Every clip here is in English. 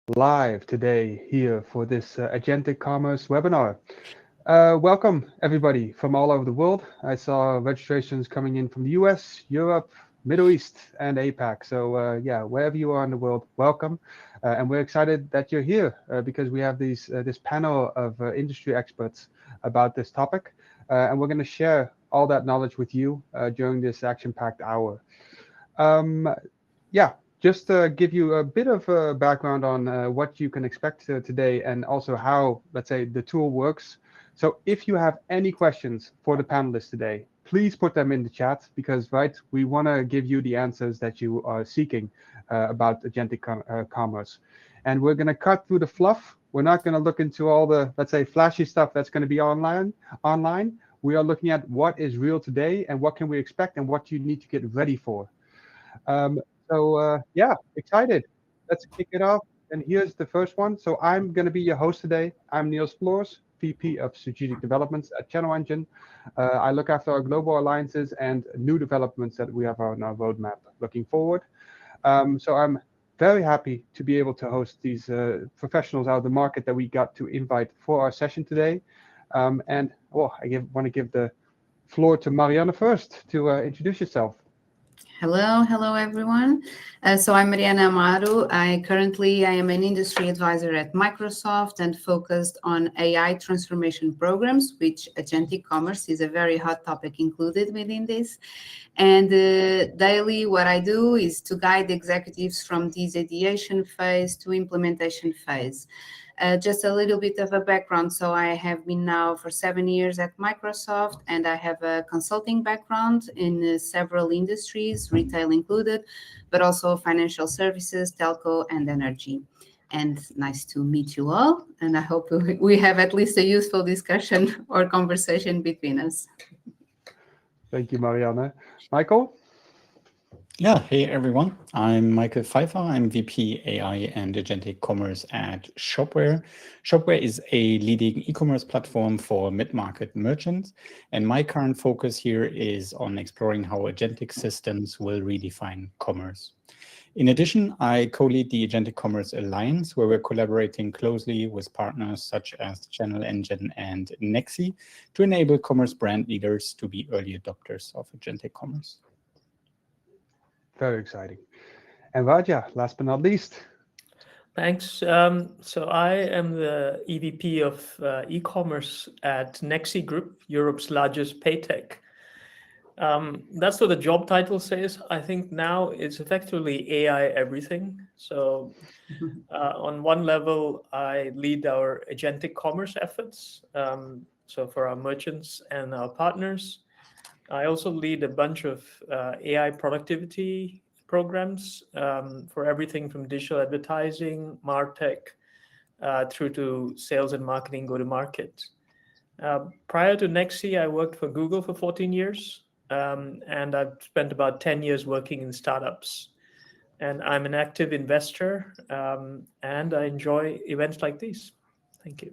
live today here for this Agentic Commerce webinar. Welcome everybody from all over the world. I saw registrations coming in from the US, Europe, Middle East, and APAC. So yeah, wherever you are in the world, welcome. And we're excited that you're here because we have this panel of industry experts about this topic. And we're going to share all that knowledge with you during this action-packed hour. Yeah, just to give you a bit of a background on what you can expect today and also how, let's say, the tool works. So if you have any questions for the panelists today, please put them in the chat because, right, we want to give you the answers that you are seeking about agentic commerce. And we're going to cut through the fluff. We're not going to look into all the, let's say, flashy stuff that's going to be online. We are looking at what is real today and what can we expect and what you need to get ready for. Um, yeah, excited. Let's kick it off. And here's the first one. So I'm going to be your host today. I'm Niels Floors, VP of Strategic Developments at ChannelEngine. I look after our global alliances and new developments that we have on our roadmap looking forward. So I'm very happy to be able to host these professionals out of the market that we got to invite for our session today. And well, I want to give the floor to Mariana first to introduce yourself. Hello everyone. So I'm Mariana Amaro. I am an industry advisor at Microsoft and focused on AI transformation programs, which agentic commerce is a very hot topic included within this. And daily what I do is to guide executives from this ideation phase to implementation phase. Just a little bit of a background. So I have been now for 7 years at Microsoft, and I have a consulting background in several industries, retail included, but also financial services, telco, and energy. And nice to meet you all. And I hope we have at least a useful discussion or conversation between us. Thank you, Mariana. Michael? Yeah, hey everyone. I'm Michael Pfeiffer. I'm VP AI and Agentic Commerce at Shopware. Shopware is a leading e-commerce platform for mid-market merchants. And my current focus here is on exploring how agentic systems will redefine commerce. In addition, I co-lead the Agentic Commerce Alliance, where we're collaborating closely with partners such as ChannelEngine and Nexi to enable commerce brand leaders to be early adopters of agentic commerce. Very exciting. And Raja, last but not least. Thanks. So I am the EVP of e-commerce at Nexi Group, Europe's largest paytech. That's what the job title says. I think now it's effectively AI everything. So on one level, I lead our agentic commerce efforts. So for our merchants and our partners, I also lead a bunch of AI productivity programs for everything from digital advertising, MarTech, through to sales and marketing go-to-market. Prior to Nexi, I worked for Google for 14 years, and I've spent about 10 years working in startups. And I'm an active investor, and I enjoy events like these. Thank you.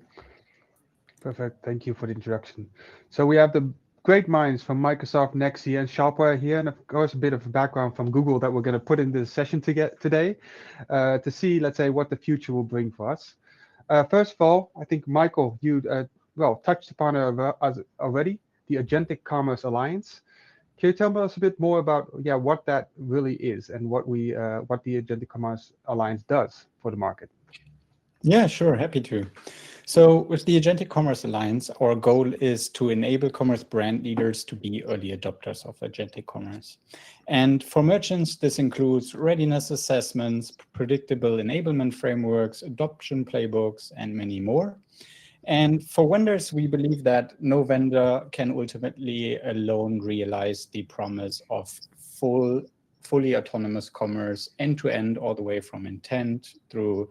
Perfect. Thank you for the introduction. So we have the great minds from Microsoft, Nexi, and Shopware here, and of course a bit of background from Google that we're going to put in the session today to see, let's say, what the future will bring for us. First of all, I think Michael, you touched upon us already, the Agentic Commerce Alliance. Can you tell us a bit more about what that really is and what the Agentic Commerce Alliance does for the market? Yeah, sure, happy to. So with the Agentic Commerce Alliance, our goal is to enable commerce brand leaders to be early adopters of agentic commerce. And for merchants, this includes readiness assessments, predictable enablement frameworks, adoption playbooks, and many more. And for vendors, we believe that no vendor can ultimately alone realize the promise of fully autonomous commerce end-to-end, all the way from intent through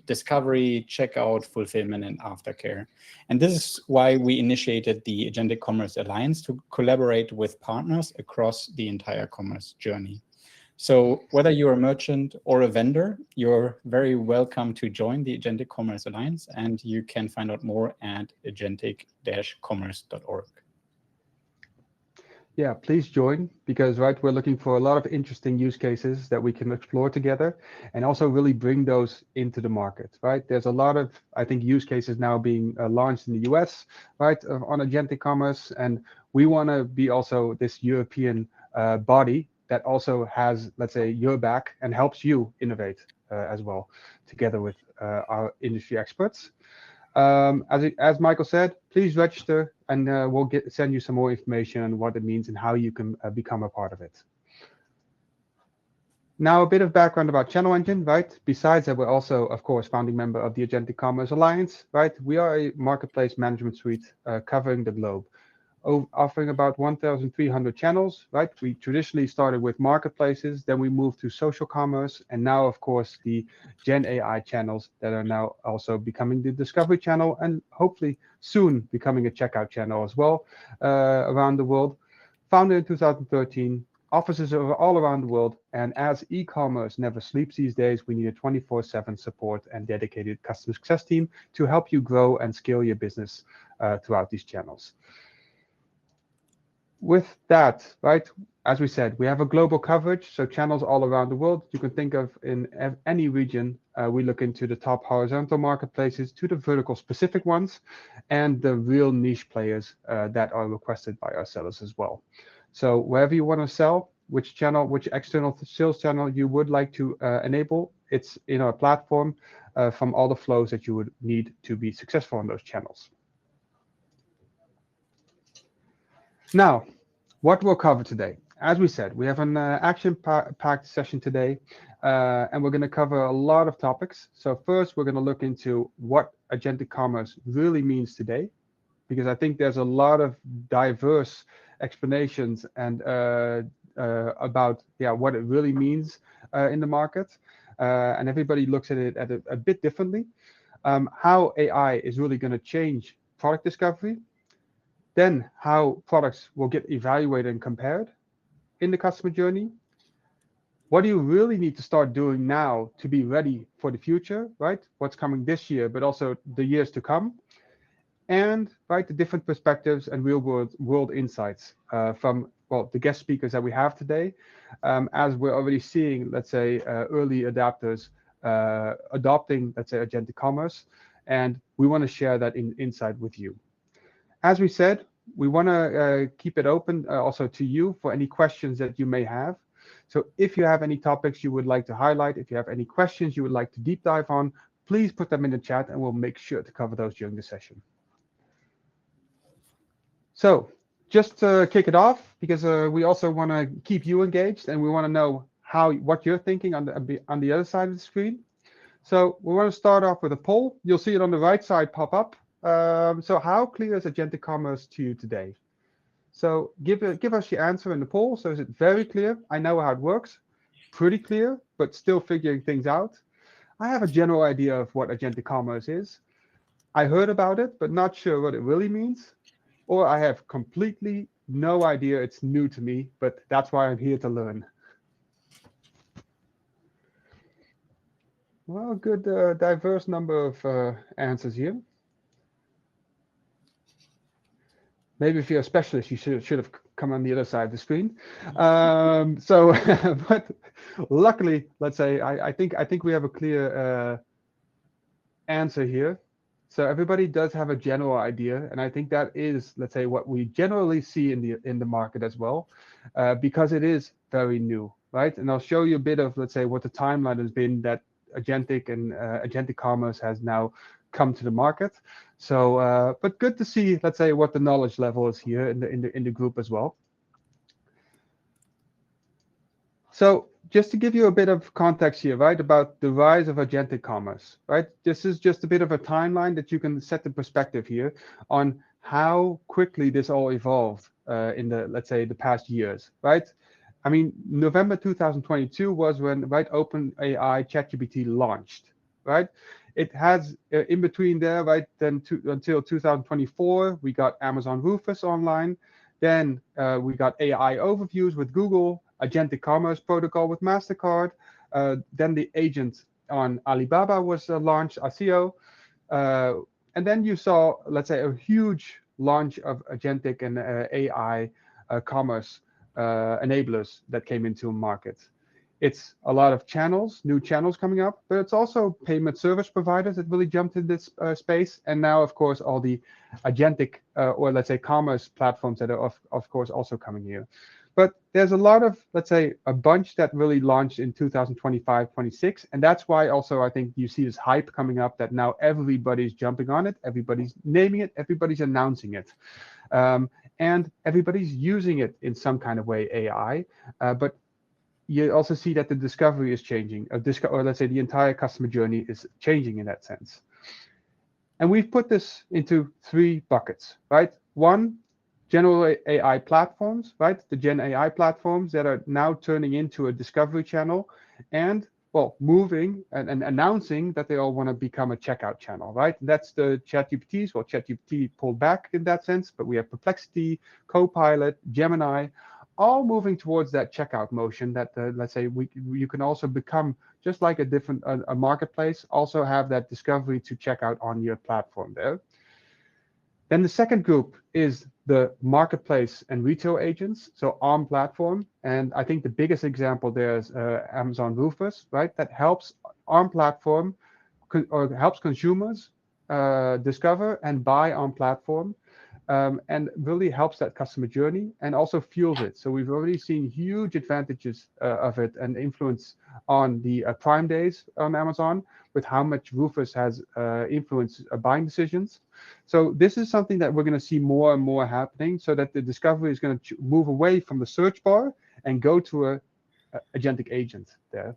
discovery, checkout, fulfillment, and aftercare. And this is why we initiated the Agentic Commerce Alliance to collaborate with partners across the entire commerce journey. So whether you're a merchant or a vendor, you're very welcome to join the Agentic Commerce Alliance, and you can find out more at agentic-commerce.org. Yeah, please join, because we're looking for a lot of interesting use cases that we can explore together and also really bring those into the market, right? There's a lot of, I think, use cases now being launched in the US, right, on agentic commerce, and we want to be also this European body that also has, let's say, your back and helps you innovate as well, together with our industry experts. As Michael said, please register, and we'll send you some more information on what it means and how you can become a part of it. Now, a bit of background about ChannelEngine, right? Besides that, we're also, of course, founding member of the Agentic Commerce Alliance, right? We are a marketplace management suite covering the globe, offering about 1,300 channels, right? We traditionally started with marketplaces, then we moved to social commerce, and now, of course, the Gen AI channels that are now also becoming the discovery channel, and hopefully soon becoming a checkout channel as well around the world. Founded in 2013, offices are all around the world, and as e-commerce never sleeps these days, we need a 24/7 support and dedicated customer success team to help you grow and scale your business throughout these channels. With that, right, as we said, we have a global coverage, so channels all around the world. You can think of in any region, we look into the top horizontal marketplaces to the vertical specific ones, and the real niche players that are requested by our sellers as well. So wherever you want to sell, which channel, which external sales channel you would like to enable, it's in our platform from all the flows that you would need to be successful on those channels. Now, what we'll cover today. As we said, we have an action-packed session today, and we're going to cover a lot of topics. So first, we're going to look into what agentic commerce really means today, because I think there's a lot of diverse explanations and about what it really means in the market, and everybody looks at it a bit differently. How AI is really going to change product discovery. Then how products will get evaluated and compared in the customer journey. What do you really need to start doing now to be ready for the future, right? What's coming this year, but also the years to come. And right, the different perspectives and real world insights from the guest speakers that we have today, as we're already seeing, let's say, early adapters adopting, let's say, agentic commerce, and we want to share that insight with you. As we said, we want to keep it open also to you for any questions that you may have. So if you have any topics you would like to highlight, if you have any questions you would like to deep dive on, please put them in the chat and we'll make sure to cover those during the session. So just to kick it off, because we also want to keep you engaged and we want to know what you're thinking on the other side of the screen. So we want to start off with a poll. You'll see it on the right side pop up. So how clear is agentic commerce to you today? So give us your answer in the poll. So is it very clear? I know how it works. Pretty clear, but still figuring things out. I have a general idea of what agentic commerce is. I heard about it, but not sure what it really means. Or I have completely no idea. It's new to me, but that's why I'm here to learn. Well, good diverse number of answers here. Maybe if you're a specialist, you should have come on the other side of the screen. But luckily, let's say I think we have a clear answer here. So everybody does have a general idea, and I think that is, let's say, what we generally see in the market as well, because it is very new, right? And I'll show you a bit of, let's say, what the timeline has been that agentic and agentic commerce has now come to the market. So, but good to see, let's say, what the knowledge level is here in the group as well. So just to give you a bit of context here, right, about the rise of agentic commerce, right? This is just a bit of a timeline that you can set the perspective here on how quickly this all evolved in the, let's say, the past years, right? I mean, November 2022 was when, right, OpenAI ChatGPT launched, right? It has in between there, right, then until 2024, we got Amazon Rufus online. Then we got AI overviews with Google, Agentic Commerce Protocol with MasterCard. Then the agent on Alibaba was launched, ASIO. And then you saw, let's say, a huge launch of agentic and AI commerce enablers that came into the market. It's a lot of channels, new channels coming up, but it's also payment service providers that really jumped in this space. And now, of course, all the agentic or let's say commerce platforms that are of course also coming here. But there's a lot of, let's say, a bunch that really launched in 2025, 26. And that's why also I think you see this hype coming up that now everybody's jumping on it. Everybody's naming it. Everybody's announcing it. And everybody's using it in some kind of way, AI. But you also see that the discovery is changing, or let's say the entire customer journey is changing in that sense. And we've put this into 3 buckets, right? One, general AI platforms, right? The Gen AI platforms that are now turning into a discovery channel and, well, moving and announcing that they all want to become a checkout channel, right? That's the ChatGPTs. Well, ChatGPT pulled back in that sense, but we have Perplexity, Copilot, Gemini, all moving towards that checkout motion that, let's say, you can also become just like a different a marketplace, also have that discovery to checkout on your platform there. Then the second group is the marketplace and retail agents, so ARM platform. And I think the biggest example there is Amazon Rufus, right? That helps ARM platform or helps consumers discover and buy on platform. And really helps that customer journey and also fuels it. So we've already seen huge advantages of it and influence on the Prime days on Amazon with how much Rufus has influenced buying decisions. So this is something that we're going to see more and more happening so that the discovery is going to move away from the search bar and go to a agentic agent there.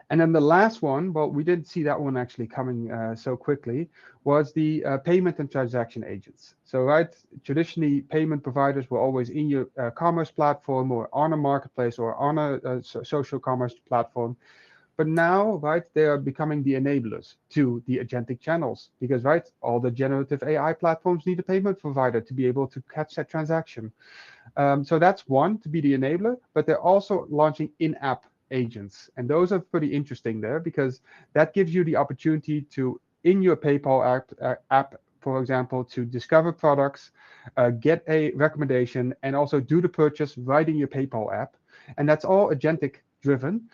And then the last one, well, we didn't see that one actually coming so quickly, was the payment and transaction agents. So, right, traditionally, payment providers were always in your commerce platform or on a marketplace or on a social commerce platform. But now, right, they are becoming the enablers to the agentic channels because, right, all the generative AI platforms need a payment provider to be able to catch that transaction. So that's one, to be the enabler, but they're also launching in-app agents. And those are pretty interesting there because that gives you the opportunity to, in your PayPal app, for example, to discover products, get a recommendation, and also do the purchase right in your PayPal app. And that's all agentic driven.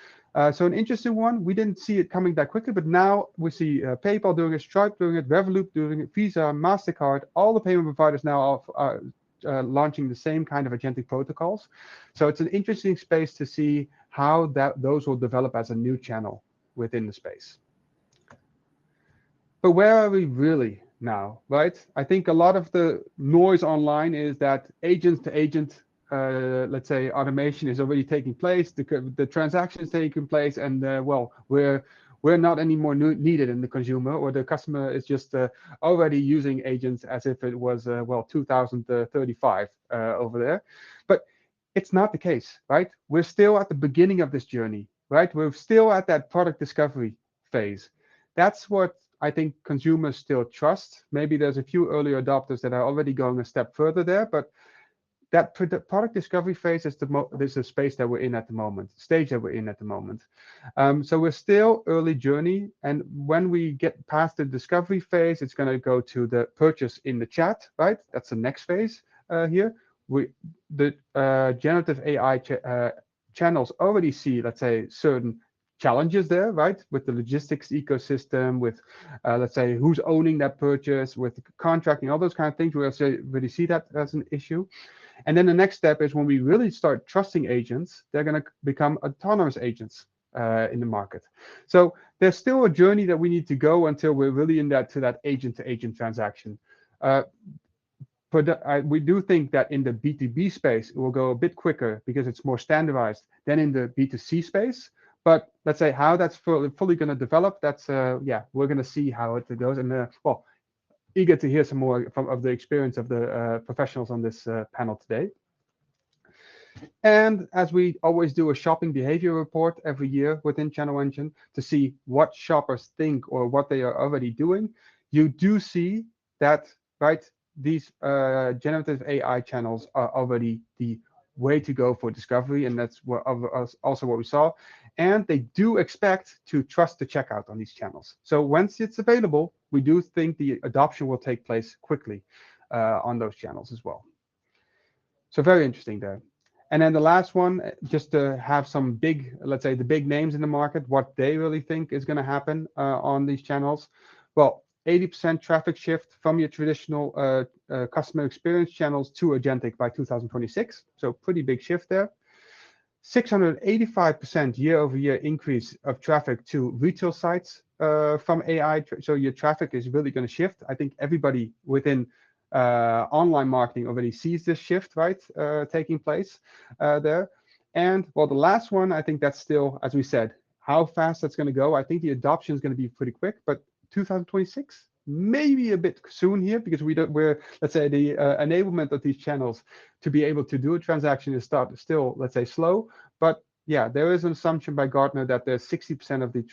So an interesting one, we didn't see it coming that quickly, but now we see PayPal doing it, Stripe doing it, Revolut doing it, Visa, MasterCard, all the payment providers now are launching the same kind of agentic protocols. So it's an interesting space to see how those will develop as a new channel within the space. But where are we really now, right? I think a lot of the noise online is that agent to agent, let's say, automation is already taking place, the transaction is taking place, and well, we're not anymore needed in the consumer, or the customer is just already using agents as if it was, well, 2035 over there. But it's not the case, right? We're still at the beginning of this journey, right? We're still at that product discovery phase. That's what I think consumers still trust. Maybe there's a few early adopters that are already going a step further there, but that product discovery phase is the space that we're in at the moment, stage that we're in at the moment. So we're still early journey. And when we get past the discovery phase, it's going to go to the purchase in the chat, right? That's the next phase here. The generative AI channels already see, let's say, certain challenges there, right? With the logistics ecosystem, with, let's say, who's owning that purchase, with contracting, all those kind of things. We also really see that as an issue. And then the next step is when we really start trusting agents, they're going to become autonomous agents in the market. So there's still a journey that we need to go until we're really in that agent-to-agent transaction. But we do think that in the B2B space, it will go a bit quicker because it's more standardized than in the B2C space. But let's say how that's fully going to develop, that's, yeah, we're going to see how it goes. And well, eager to hear some more of the experience of the professionals on this panel today. And as we always do a shopping behavior report every year within ChannelEngine to see what shoppers think or what they are already doing, you do see that, right, these generative AI channels are already the way to go for discovery, and that's also what we saw. And they do expect to trust the checkout on these channels. So once it's available, we do think the adoption will take place quickly on those channels as well. So very interesting there. And then the last one, just to have some big, let's say the big names in the market, what they really think is going to happen on these channels. Well, 80% traffic shift from your traditional customer experience channels to agentic by 2026. So pretty big shift there. 685% year-over-year increase of traffic to retail sites from AI. So your traffic is really going to shift. I think everybody within online marketing already sees this shift, right, taking place there. And well, the last one, I think that's still, as we said, how fast that's going to go. I think the adoption is going to be pretty quick, but 2026 maybe a bit soon here, because we're let's say the enablement of these channels to be able to do a transaction is still, let's say, slow. But yeah, there is an assumption by Gartner that there's 60% of the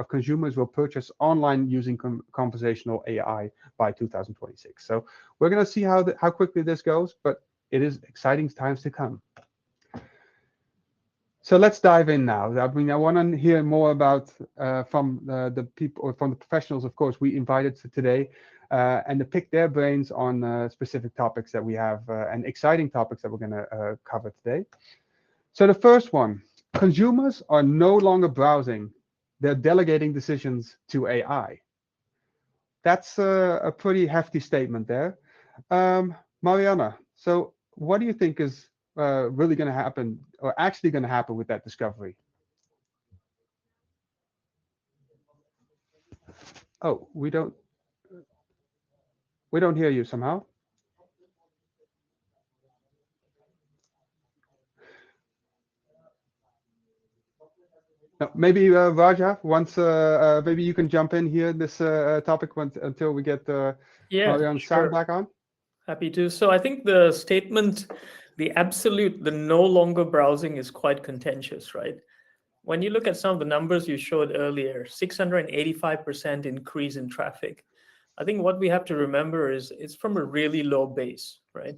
consumers will purchase online using conversational AI by 2026. So we're going to see how quickly this goes, but it is exciting times to come. So let's dive in now. I mean, I want to hear more about from the people, or from the professionals, of course, we invited today, and to pick their brains on specific topics that we have and exciting topics that we're going to cover today. So the first one, consumers are no longer browsing, they're delegating decisions to AI. That's a pretty hefty statement there. Mariana, so what do you think is really going to happen, or actually going to happen with that discovery? Oh, we don't hear you somehow. No, maybe Raja, once maybe you can jump in here this topic until we get Mariana's sound back on. Happy to. So I think the statement, the no longer browsing is quite contentious, right? When you look at some of the numbers you showed earlier, 685% increase in traffic. I think what we have to remember is it's from a really low base, right?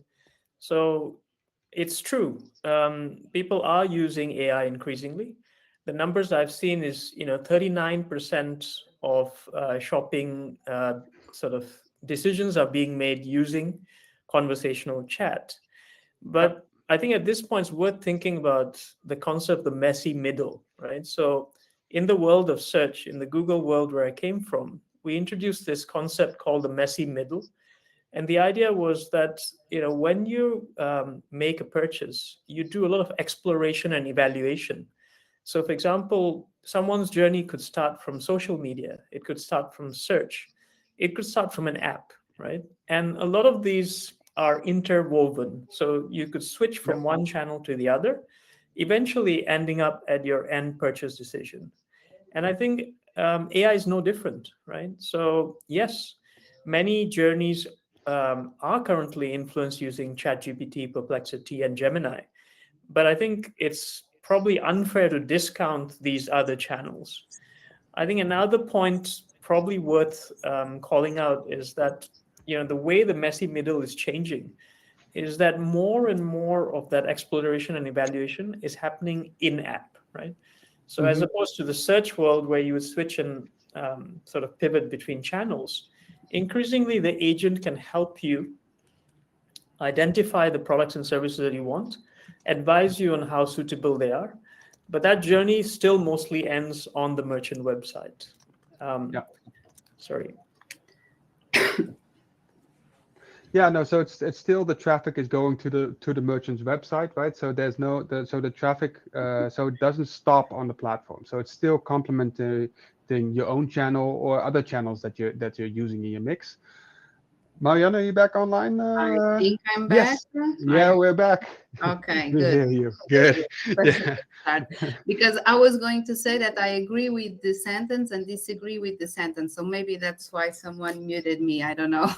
So it's true. People are using AI increasingly. The numbers I've seen is, 39% of shopping sort of decisions are being made using conversational chat. But I think at this point, it's worth thinking about the concept of the messy middle, right? So in the world of search, in the Google world where I came from, we introduced this concept called the messy middle. And the idea was that, when you make a purchase, you do a lot of exploration and evaluation. So for example, someone's journey could start from social media. It could start from search. It could start from an app, right? And a lot of these are interwoven. So you could switch from one channel to the other, eventually ending up at your end purchase decision. And I think AI is no different, right? So yes, many journeys are currently influenced using ChatGPT, Perplexity, and Gemini. But I think it's probably unfair to discount these other channels. I think another point probably worth calling out is that, the way the messy middle is changing is that more and more of that exploration and evaluation is happening in-app, right? So as opposed to the search world where you would switch and sort of pivot between channels, increasingly the agent can help you identify the products and services that you want, advise you on how suitable they are, but that journey still mostly ends on the merchant website. Sorry. Yeah, no. So it's still the traffic is going to the merchant's website, right? So there's the traffic, so it doesn't stop on the platform. So it's still complementing your own channel or other channels that you're using in your mix. Mariana, are you back online? I think I'm back. Yes. Yeah, we're back. Okay, We good. hear you. Good. Yeah. Because I was going to say that I agree with the sentence and disagree with the sentence. So maybe that's why someone muted me. I don't know.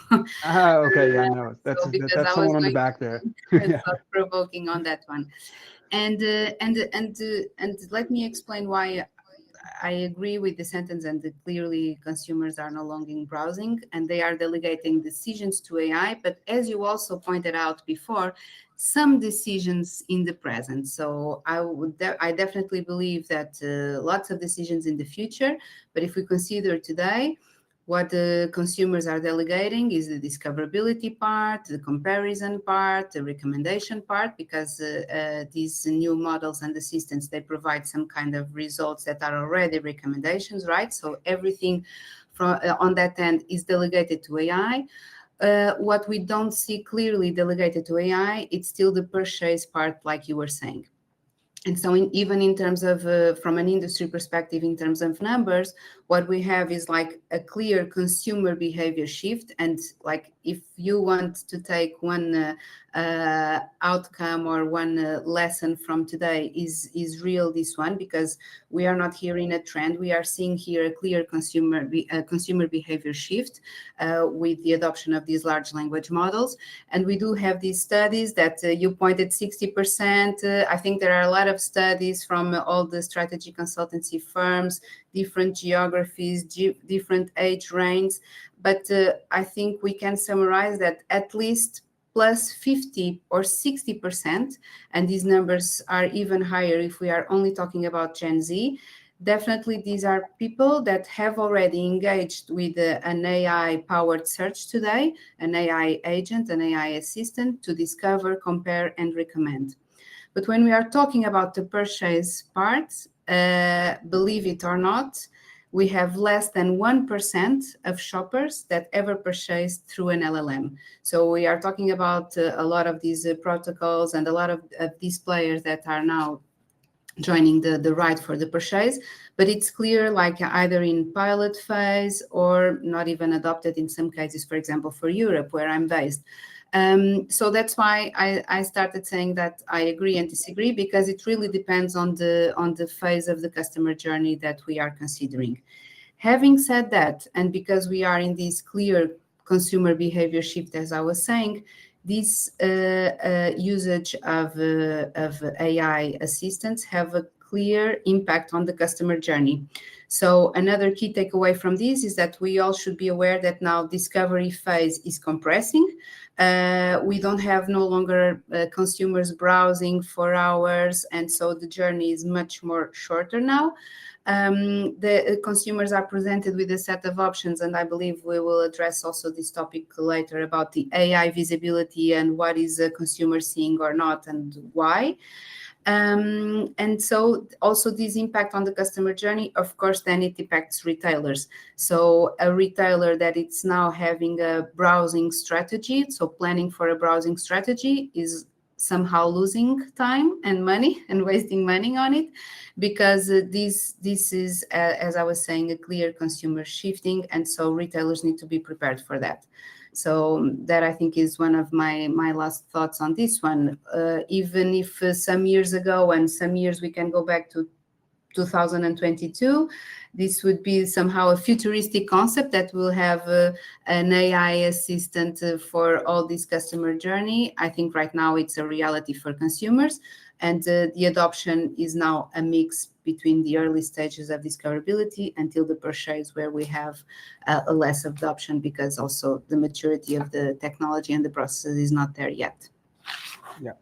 Okay, yeah, no, that's someone on the back there. Yeah. Provoking on that one, and let me explain why I agree with the sentence, and that clearly consumers are no longer browsing and they are delegating decisions to AI. But as you also pointed out before, some decisions in the present. So I definitely believe that lots of decisions in the future. But if we consider today, What the consumers are delegating is the discoverability part, the comparison part, the recommendation part, because these new models and assistants, they provide some kind of results that are already recommendations, right? So everything from on that end is delegated to AI. What we don't see clearly delegated to AI, it's still the purchase part, like you were saying. And so even in terms of, from an industry perspective, in terms of numbers, what we have is like a clear consumer behavior shift. And like, if you want to take one outcome or one lesson from today, is real this one, because we are not hearing a trend. We are seeing here a clear consumer behavior shift with the adoption of these large language models. And we do have these studies that you pointed 60%. I think there are a lot of studies from all the strategy consultancy firms, different geographies, different age ranges. But I think we can summarize that at least plus 50 or 60%, and these numbers are even higher if we are only talking about Gen Z. Definitely, these are people that have already engaged with an AI-powered search today, an AI agent, an AI assistant to discover, compare, and recommend. But when we are talking about the purchase part, believe it or not, we have less than 1% of shoppers that ever purchased through an LLM. So we are talking about a lot of these protocols and a lot of these players that are now joining the ride for the purchase, but it's clear, like either in pilot phase or not even adopted in some cases, for example, for Europe, where I'm based. So that's why I started saying that I agree and disagree, because it really depends on the phase of the customer journey that we are considering. Having said that, and because we are in this clear consumer behavior shift, as I was saying, this usage of AI assistants have a clear impact on the customer journey. So another key takeaway from this is that we all should be aware that now discovery phase is compressing. We don't have no longer consumers browsing for hours, and so the journey is much more shorter now. The consumers are presented with a set of options, and I believe we will address also this topic later about the AI visibility and what is a consumer seeing or not and why. And so also this impact on the customer journey, of course, then it impacts retailers. So a retailer that it's now having a browsing strategy, so planning for a browsing strategy, is somehow losing time and money and wasting money on it, because this is, as I was saying, a clear consumer shifting, and so retailers need to be prepared for that. So that, I think, is one of my last thoughts on this one. Even if some years ago, and some years we can go back to 2022, this would be somehow a futuristic concept that will have an AI assistant for all this customer journey. I think right now it's a reality for consumers, and the adoption is now a mix between the early stages of discoverability until the purchase, where we have a less adoption, because also the maturity of the technology and the process is not there yet. Yeah.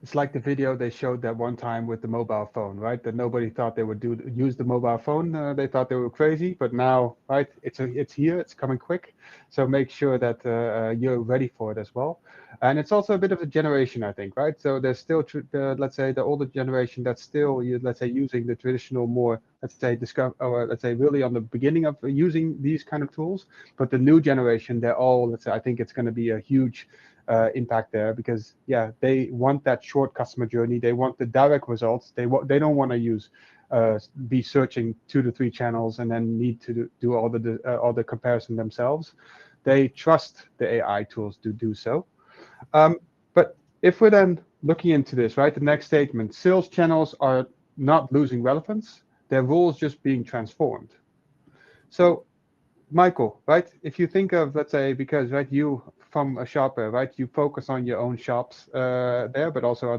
It's like the video they showed that one time with the mobile phone, right? That nobody thought they would use the mobile phone. They thought they were crazy, but now, right? It's here. It's coming quick. So make sure that you're ready for it as well. And it's also a bit of a generation, I think, right? So there's still, let's say, the older generation that's still, let's say, using the traditional more, let's say, let's say, really on the beginning of using these kind of tools. But the new generation, they're all, let's say, I think it's going to be a huge impact there, because yeah, they want that short customer journey. They want the direct results. They don't want to be searching 2 to 3 channels and then need to do all the comparison themselves. They trust the AI tools to do so. But if we're then looking into this, right, the next statement: sales channels are not losing relevance; their roles just being transformed. So, Michael, right? If you think of, let's say, because right, you from a shopper, right, you focus on your own shops there, but also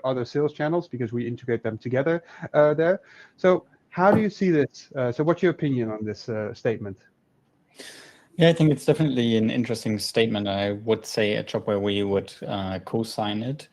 other sales channels, because we integrate them together there. So, how do you see this? So, what's your opinion on this statement? Yeah, I think it's definitely an interesting statement. I would say at Shopware we would co-sign it.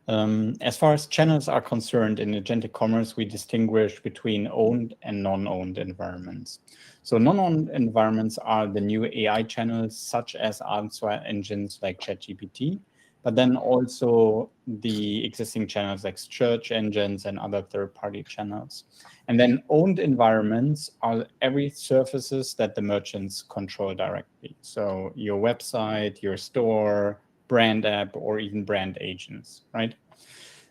As far as channels are concerned in agentic commerce, we distinguish between owned and non-owned environments. So non-owned environments are the new AI channels, such as answer engines like ChatGPT, but then also the existing channels like search engines and other third-party channels. And then owned environments are every services that the merchants control directly. So your website, your store, brand app, or even brand agents, right?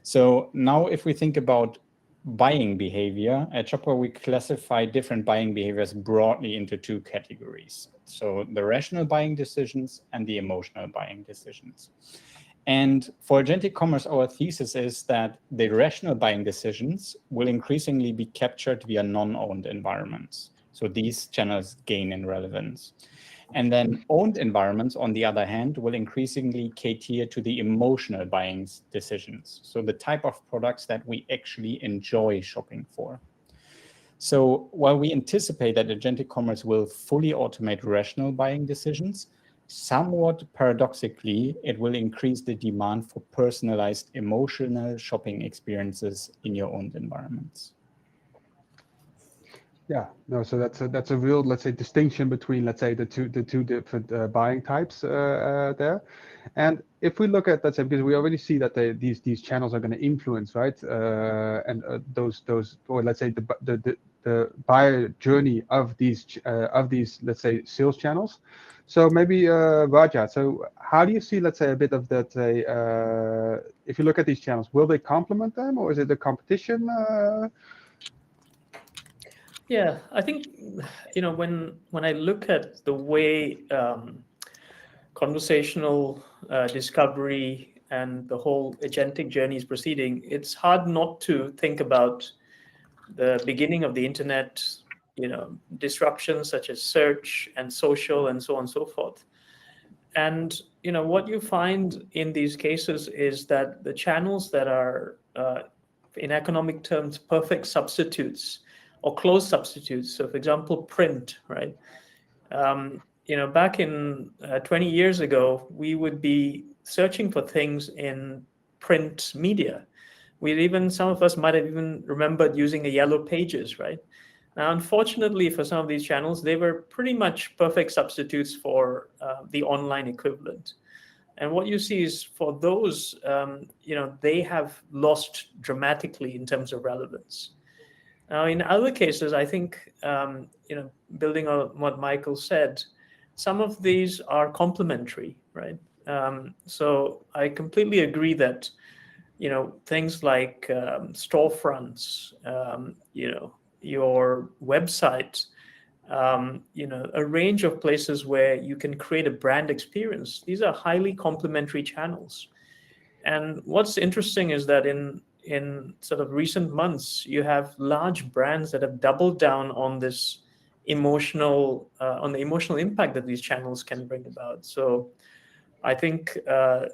So now if we think about buying behavior, at Shopware, we classify different buying behaviors broadly into two categories. So the rational buying decisions and the emotional buying decisions. And for agentic commerce, our thesis is that the rational buying decisions will increasingly be captured via non-owned environments. So these channels gain in relevance. And then owned environments, on the other hand, will increasingly cater to the emotional buying decisions. So the type of products that we actually enjoy shopping for. So while we anticipate that agentic commerce will fully automate rational buying decisions, somewhat paradoxically, it will increase the demand for personalized emotional shopping experiences in your own environments. Yeah, no, so that's a real, let's say, distinction between, let's say, the two different buying types there. And if we look at, let's say, because we already see that these channels are going to influence, right? And those, or let's say, the buyer journey of these, let's say, sales channels. So maybe Raja, so how do you see, let's say, a bit of that? If you look at these channels, will they complement them, or is it a competition? Yeah, I think, you know, when I look at the way conversational discovery and the whole agentic journey is proceeding, it's hard not to think about the beginning of the internet, you know, disruptions such as search and social and so on and so forth. And, you know, what you find in these cases is that the channels that are, in economic terms, perfect substitutes or close substitutes. So, for example, print, right? You know, back in 20 years ago, we would be searching for things in print media. Some of us might have even remembered using the yellow pages, right? Now, unfortunately, for some of these channels, they were pretty much perfect substitutes for the online equivalent. And what you see is for those, you know, they have lost dramatically in terms of relevance. Now, in other cases, I think, you know, building on what Michael said, some of these are complementary, right? So I completely agree that, you know, things like storefronts, you know, your website, you know, a range of places where you can create a brand experience. These are highly complementary channels. And what's interesting is that in sort of recent months, you have large brands that have doubled down on this emotional, on the emotional impact that these channels can bring about. So I think,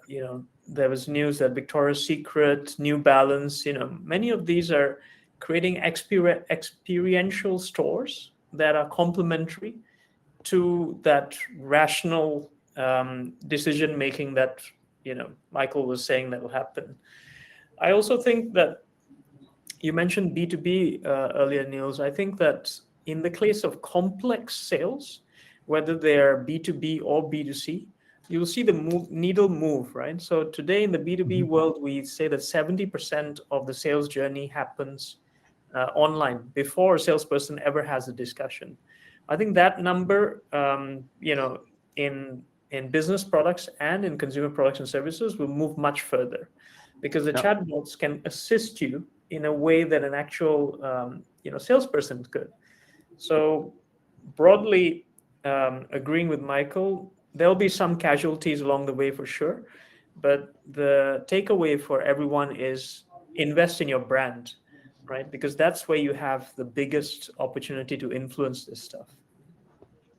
you know, there was news that Victoria's Secret, New Balance, you know, many of these are creating experiential stores that are complementary to that rational decision making that, you know, Michael was saying that will happen. I also think that you mentioned B2B earlier, Niels. I think that in the case of complex sales, whether they're B2B or B2C, you'll see the needle move, right? So today in the B2B world, we say that 70% of the sales journey happens online before a salesperson ever has a discussion. I think that number, you know, in business products and in consumer products and services will move much further, because the chatbots can assist you in a way that an actual, you know, salesperson could. So broadly, agreeing with Michael, there'll be some casualties along the way for sure, but the takeaway for everyone is invest in your brand, right? Because that's where you have the biggest opportunity to influence this stuff.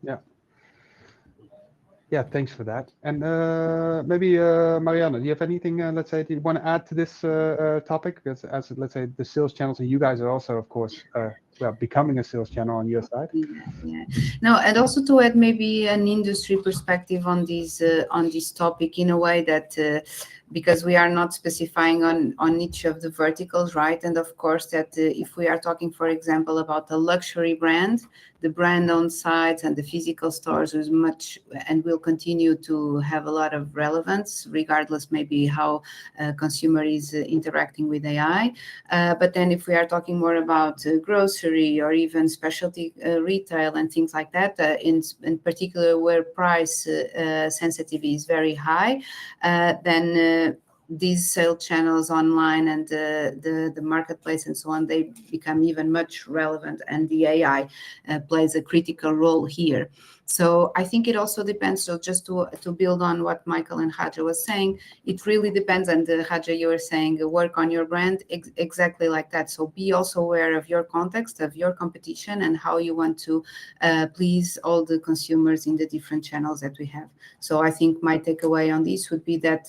Yeah. Yeah, thanks for that. And maybe Mariana, do you have anything, let's say, do you want to add to this topic? Because as, let's say, the sales channels, and you guys are also, of course, well, becoming a sales channel on your side. Yeah. No, and also to add maybe an industry perspective on this topic, in a way that because we are not specifying on each of the verticals, right? And of course that if we are talking, for example, about a luxury brand, the brand owned sites and the physical stores is much and will continue to have a lot of relevance, regardless maybe how consumer is interacting with AI. But then if we are talking more about grocery or even specialty retail and things like that, in particular where price sensitivity is very high, then these sales channels online and the marketplace and so on, they become even much relevant, and the AI plays a critical role here. So I think it also depends. So just to build on what Michael and Raja was saying, it really depends. And Raja, you were saying work on your brand, exactly like that. So be also aware of your context, of your competition, and how you want to please all the consumers in the different channels that we have. So I think my takeaway on this would be that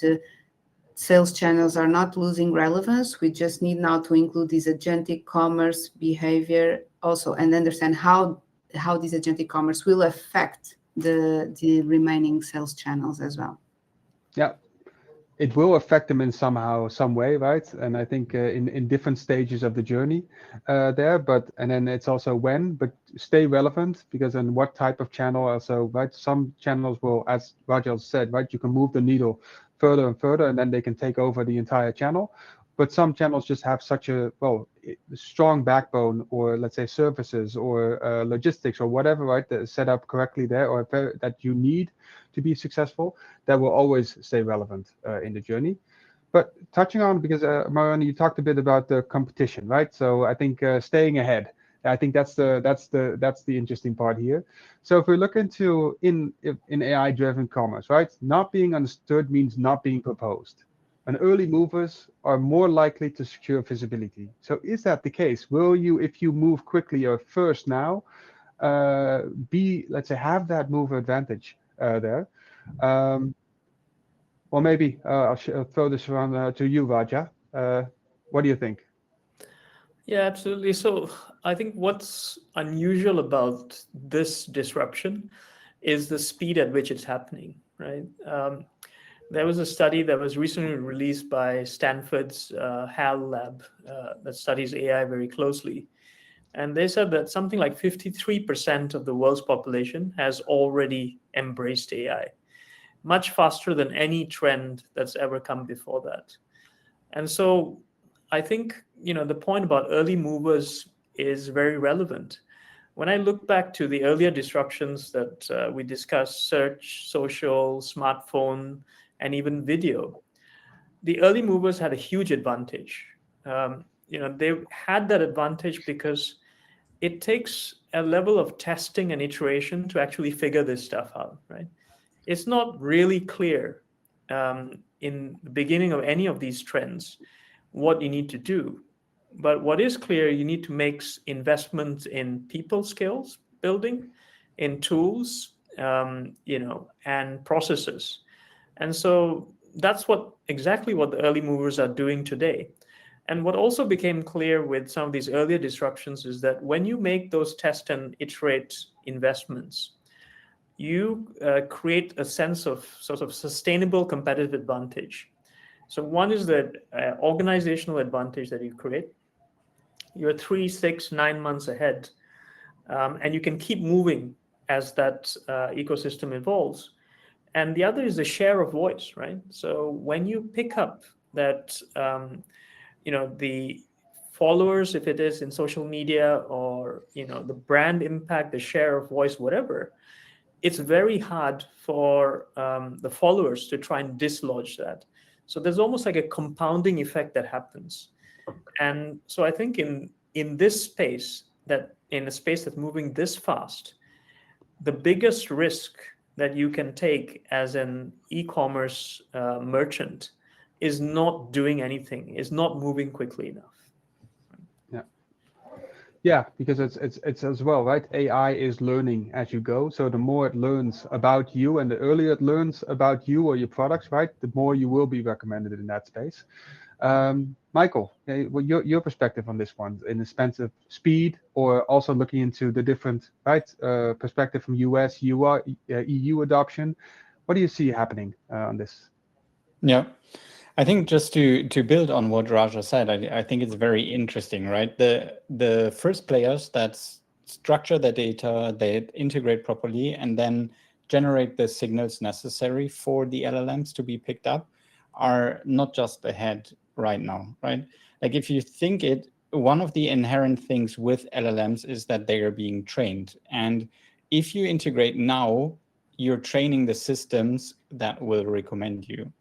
sales channels are not losing relevance. We just need now to include this agentic commerce behavior also, and understand how this agentic commerce will affect the remaining sales channels as well. Yeah, it will affect them in some way, right? And I think in different stages of the journey there, and then it's also when, but stay relevant, because then what type of channel also, right? Some channels will, as Raja said, right, you can move the needle further and further, and then they can take over the entire channel. But some channels just have such a strong backbone, or let's say services or logistics or whatever, right, that is set up correctly there, or that you need to be successful, that will always stay relevant in the journey. But touching on, because Mariana, you talked a bit about the competition, right? So I think staying ahead, I think that's the interesting part here. So if we look into in AI-driven commerce, right, not being understood means not being proposed. And early movers are more likely to secure visibility. So is that the case? Will you, if you move quickly or first now, let's say, have that mover advantage there? Or maybe I'll throw this around to you, Raja. What do you think? Yeah, absolutely. So I think what's unusual about this disruption is the speed at which it's happening, right? There was a study that was recently released by Stanford's HAL lab that studies AI very closely. And they said that something like 53% of the world's population has already embraced AI, much faster than any trend that's ever come before that. And so I think, the point about early movers is very relevant. When I look back to the earlier disruptions that we discussed, search, social, smartphone, and even video, the early movers had a huge advantage. They had that advantage because it takes a level of testing and iteration to actually figure this stuff out, right? It's not really clear in the beginning of any of these trends what you need to do. But what is clear, you need to make investments in people skills building, in tools, and processes. And so that's exactly what the early movers are doing today. And what also became clear with some of these earlier disruptions is that when you make those test and iterate investments, you create a sense of sort of sustainable competitive advantage. So one is that organizational advantage that you create. You're 3, 6, 9 months ahead, and you can keep moving as that ecosystem evolves. And the other is the share of voice, right? So when you pick up that, the followers, if it is in social media, or, the brand impact, the share of voice, whatever, it's very hard for the followers to try and dislodge that. So there's almost like a compounding effect that happens. And so I think in this space, in a space that's moving this fast, the biggest risk that you can take as an e-commerce merchant is not doing anything, is not moving quickly enough. Yeah, because it's as well, right? AI is learning as you go. So the more it learns about you, and the earlier it learns about you or your products, right, the more you will be recommended in that space. Michael, your perspective on this one, in the sense of speed, or also looking into the different, right, perspective from US, EU adoption. What do you see happening on this? Yeah. I think just to build on what Raja said, I think it's very interesting, right? The first players that structure the data, they integrate properly, and then generate the signals necessary for the LLMs to be picked up are not just ahead right now, right? Like if you think it, one of the inherent things with LLMs is that they are being trained. And if you integrate now, you're training the systems that will recommend you.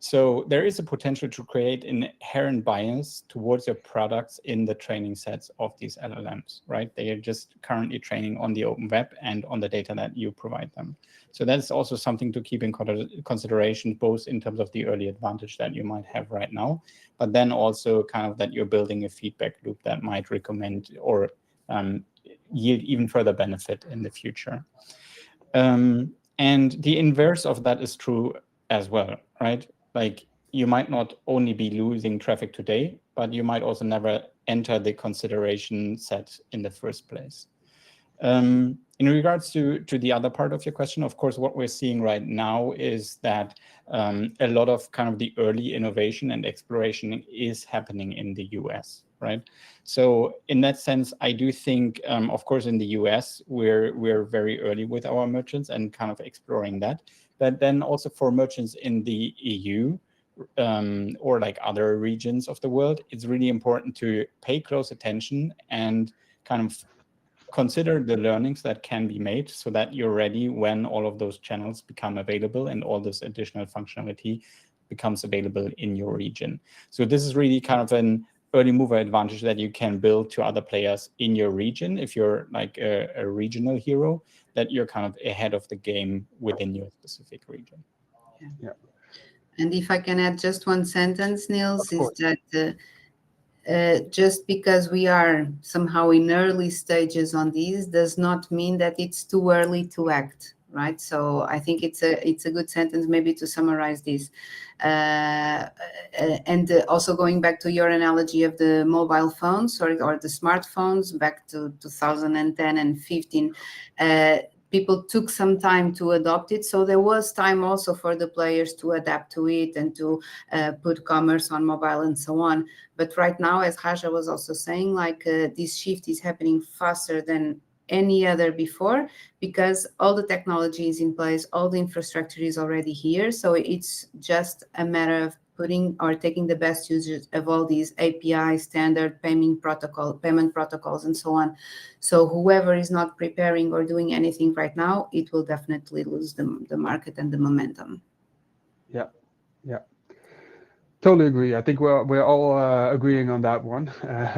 So there is a potential to create an inherent bias towards your products in the training sets of these LLMs, right? They are just currently training on the open web and on the data that you provide them. So that's also something to keep in consideration, both in terms of the early advantage that you might have right now, but then also kind of that you're building a feedback loop that might recommend or yield even further benefit in the future. And the inverse of that is true as well, right? Like you might not only be losing traffic today, but you might also never enter the consideration set in the first place. In regards to the other part of your question, of course, what we're seeing right now is that a lot of kind of the early innovation and exploration is happening in the US, right? So in that sense, I do think, of course, in the US, we're very early with our merchants and kind of exploring that. But then also for merchants in the EU or like other regions of the world, it's really important to pay close attention and kind of consider the learnings that can be made so that you're ready when all of those channels become available and all this additional functionality becomes available in your region. So this is really kind of an early mover advantage that you can build to other players in your region. If you're like a regional hero, that you're kind of ahead of the game within your specific region. Yeah. And if I can add just one sentence, Niels, is that just because we are somehow in early stages on these does not mean that it's too early to act, right? So I think it's a good sentence maybe to summarize this. And also going back to your analogy of the mobile phones or the smartphones back to 2010 and 15, people took some time to adopt it. So there was time also for the players to adapt to it and to put commerce on mobile and so on. But right now, as Raja was also saying, like this shift is happening faster than any other before because all the technology is in place, all the infrastructure is already here. So it's just a matter of putting or taking the best usage of all these API, standard payment protocols, and so on. So whoever is not preparing or doing anything right now, it will definitely lose the market and the momentum. Yeah, yeah. Totally agree. I think we're all agreeing on that one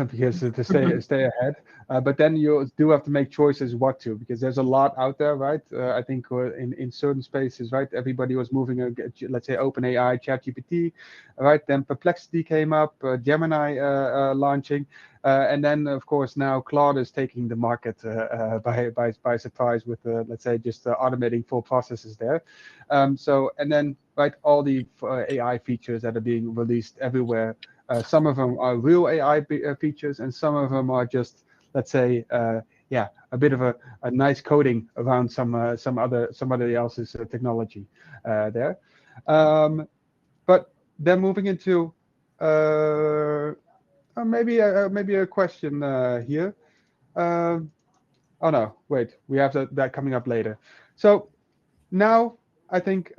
because to stay ahead. But then you do have to make choices what to, because there's a lot out there, right? I think in certain spaces, right? Everybody was moving, let's say OpenAI, ChatGPT, right? Then Perplexity came up, Gemini launching, and then of course now Claude is taking the market by surprise with let's say just automating full processes there. So and then right, all the AI features that are being released everywhere. Some of them are real AI features, and some of them are just, let's say, yeah, a bit of a nice coding around somebody else's technology there. But then moving into maybe a question here. Oh no, wait, we have that coming up later. So now I think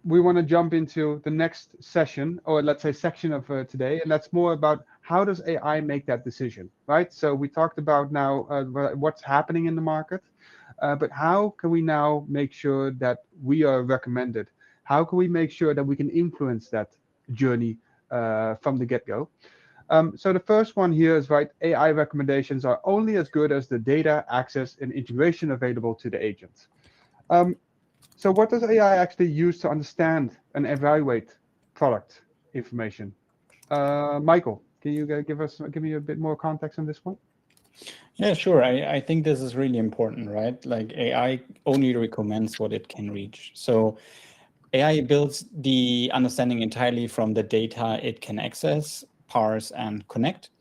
we want to jump into the next session, or let's say section of today, and that's more about how does AI make that decision, right? So we talked about now what's happening in the market, but how can we now make sure that we are recommended? How can we make sure that we can influence that journey from the get-go? So the first one here is, right, AI recommendations are only as good as the data, access, and integration available to the agent. So what does AI actually use to understand and evaluate product information? Michael, can you give me a bit more context on this one? Yeah, sure. I think this is really important, right? Like AI only recommends what it can reach. So AI builds the understanding entirely from the data it can access, parse, and connect.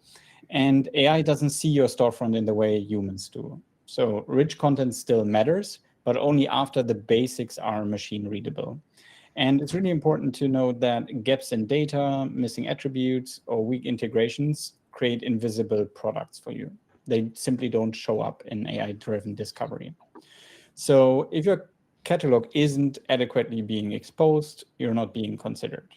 And AI doesn't see your storefront in the way humans do. So rich content still matters, but only after the basics are machine readable. And it's really important to note that gaps in data, missing attributes, or weak integrations create invisible products for you. They simply don't show up in AI-driven discovery. So if your catalog isn't adequately being exposed, you're not being considered.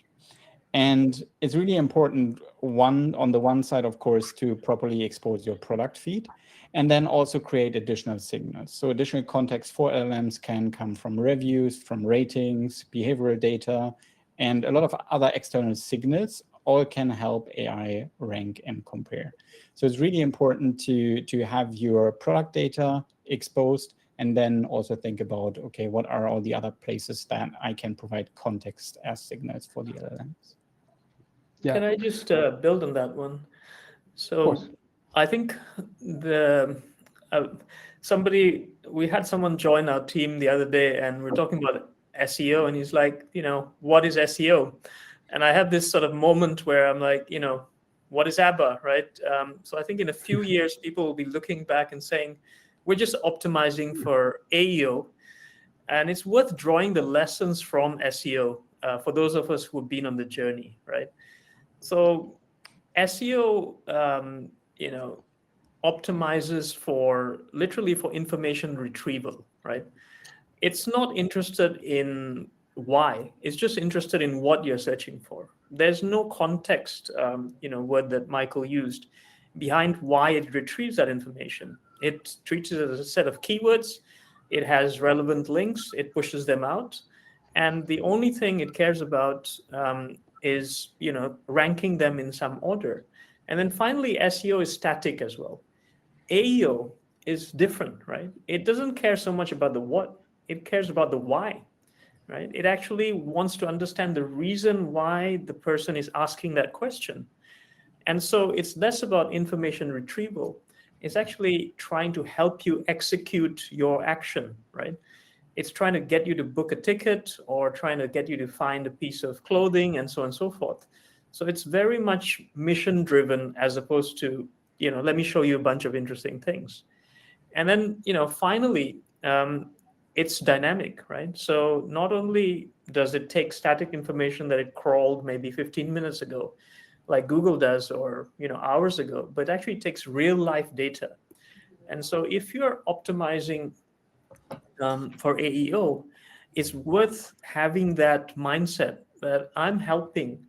And it's really important, on the one side, of course, to properly expose your product feed, and then also create additional signals. So additional context for LLMs can come from reviews, from ratings, behavioral data, and a lot of other external signals all can help AI rank and compare. So it's really important to have your product data exposed, and then also think about, okay, what are all the other places that I can provide context as signals for the LLMs? Yeah. Can I just build on that one? So course. I think we had someone join our team the other day, and we're talking about SEO, and he's like, what is SEO? And I have this sort of moment where I'm like, what is ABBA, right? So I think in a few years, people will be looking back and saying, we're just optimizing for AEO. And it's worth drawing the lessons from SEO for those of us who have been on the journey, right? So SEO, optimizes literally for information retrieval, right? It's not interested in why, it's just interested in what you're searching for. There's no context, word that Michael used behind why it retrieves that information. It treats it as a set of keywords. It has relevant links. It pushes them out. And the only thing it cares about is, ranking them in some order. And then finally, SEO is static as well. AEO is different, right? It doesn't care so much about the what, it cares about the why, right? It actually wants to understand the reason why the person is asking that question. And so it's less about information retrieval. It's actually trying to help you execute your action, right? It's trying to get you to book a ticket or trying to get you to find a piece of clothing and so on and so forth. So it's very much mission driven as opposed to, let me show you a bunch of interesting things. And then, finally, it's dynamic, right? So not only does it take static information that it crawled maybe 15 minutes ago, like Google does, or hours ago, but actually takes real life data. And so if you're optimizing for AEO, it's worth having that mindset that I'm helping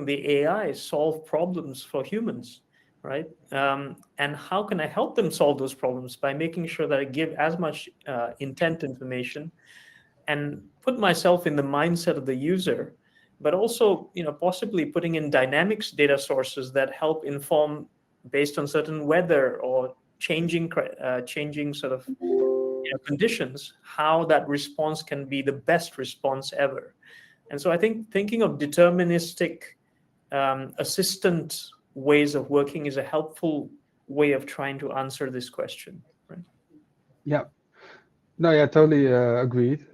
the AI solve problems for humans, right? And how can I help them solve those problems? By making sure that I give as much intent information and put myself in the mindset of the user, but also, possibly putting in dynamics data sources that help inform based on certain weather or changing sort of conditions, how that response can be the best response ever. And so I think thinking of deterministic assistant ways of working is a helpful way of trying to answer this question, right? Yeah. No, yeah, totally agreed.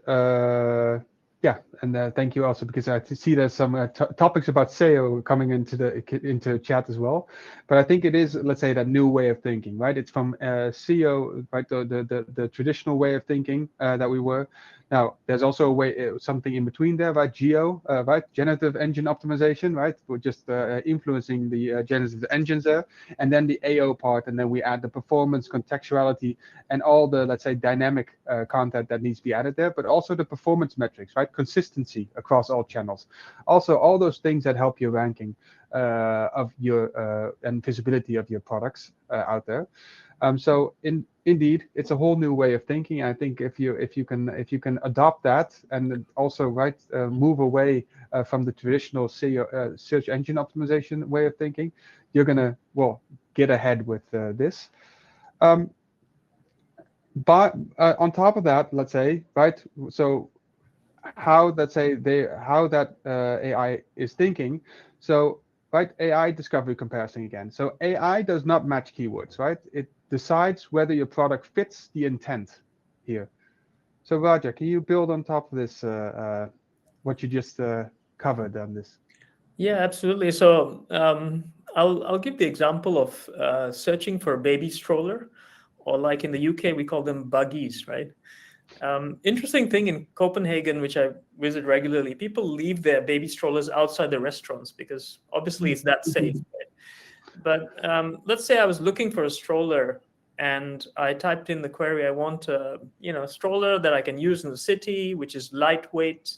Yeah, and thank you also, because I see there's some topics about SEO coming into chat as well. But I think it is, let's say, that new way of thinking, right? It's from SEO, right? The traditional way of thinking that we were. Now, there's also a way, something in between there, right? GEO, right? Generative engine optimization, right? We're just influencing the generative engines there, and then the AO part, and then we add the performance, contextuality, and all the, let's say, dynamic content that needs to be added there, but also the performance metrics, right? Consistency across all channels. Also, all those things that help your ranking of your and visibility of your products out there. So indeed, it's a whole new way of thinking. I think if you can adopt that, and also move away from the traditional SEO, search engine optimization way of thinking, you're gonna get ahead with this. But on top of that, let's say, right? So how that AI is thinking. So right, AI discovery comparison again. So AI does not match keywords, right? It decides whether your product fits the intent here. So Raja, can you build on top of this, what you just covered on this? Yeah, absolutely. So I'll give the example of searching for a baby stroller, or like in the UK we call them buggies, right? Interesting thing in Copenhagen, which I visit regularly, people leave their baby strollers outside the restaurants because obviously it's that safe. Right? But let's say I was looking for a stroller and I typed in the query, I want a stroller that I can use in the city, which is lightweight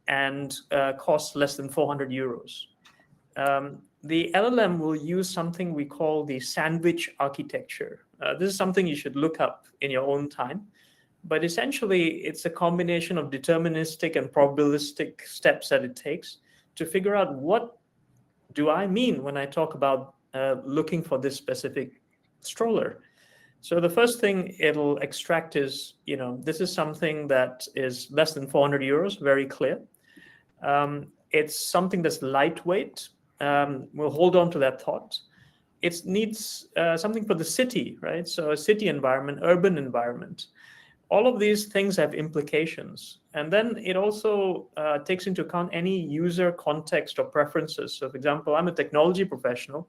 and costs less than 400 euros. The LLM will use something we call the sandwich architecture. This is something you should look up in your own time. But essentially, it's a combination of deterministic and probabilistic steps that it takes to figure out what do I mean when I talk about looking for this specific stroller. So the first thing it'll extract is, this is something that is less than 400 euros, very clear. It's something that's lightweight. We'll hold on to that thought. It needs something for the city, right? So a city environment, urban environment. All of these things have implications. And then it also takes into account any user context or preferences. So for example, I'm a technology professional.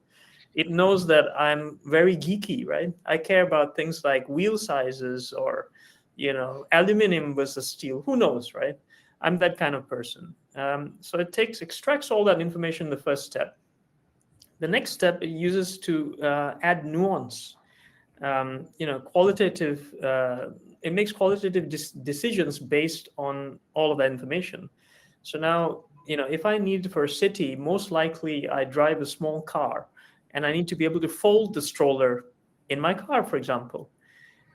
It knows that I'm very geeky, right? I care about things like wheel sizes or, aluminum versus steel. Who knows, right? I'm that kind of person. So it extracts all that information in the first step. The next step it uses to add nuance. Qualitative. It makes qualitative decisions based on all of that information. So now, if I need for a city, most likely I drive a small car and I need to be able to fold the stroller in my car, for example.